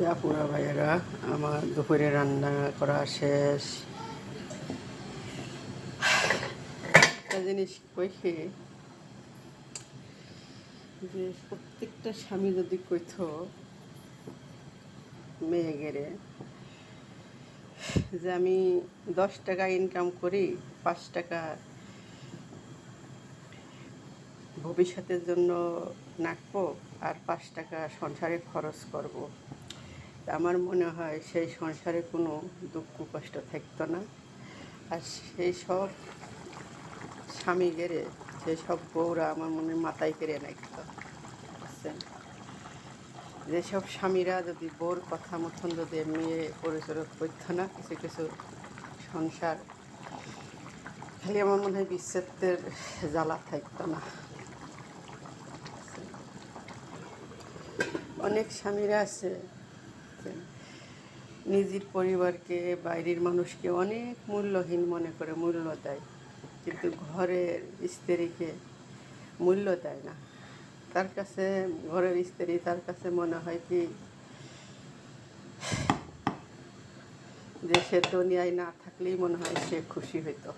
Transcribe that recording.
আপুরা ভাইয়েরা, আমার দুপুরে রান্না করা শেষ। একটা জিনিস কইছি যে প্রত্যেকটা স্বামী যদি কইতো মেয়ে গেরে যে আমি 10 টাকা ইনকাম করি, 5 টাকা ভবিষ্যতের জন্য রাখবো আর 5 টাকা সংসারে খরচ করব। আমার মনে হয় সেই সংসারে কোনো দুঃখ কষ্ট থাকতো না। আর সেই সব স্বামী গেরে সেই সব বউরা আমার মনে মাথায় কেড়ে রাখতো। বুঝছেন, যেসব স্বামীরা যদি বউর কথা মতন যদি মেয়ে পরিচালক করতো না, কিছু কিছু সংসার খালি আমার মনে হয় বিচ্ছেদের জ্বালা থাকতো না। অনেক স্বামীরা আছে নিজের পরিবারকে, বাইরের মানুষকে অনেক মূল্যহীন মনে করে মূল্য দেয়, কিন্তু ঘরের স্ত্রীকে মূল্য দেয় না। তার কাছে ঘরের স্ত্রী তার কাছে মনে হয় কি যে সে দুনিয়ায় না থাকলেই মনে হয় সে খুশি হইতো।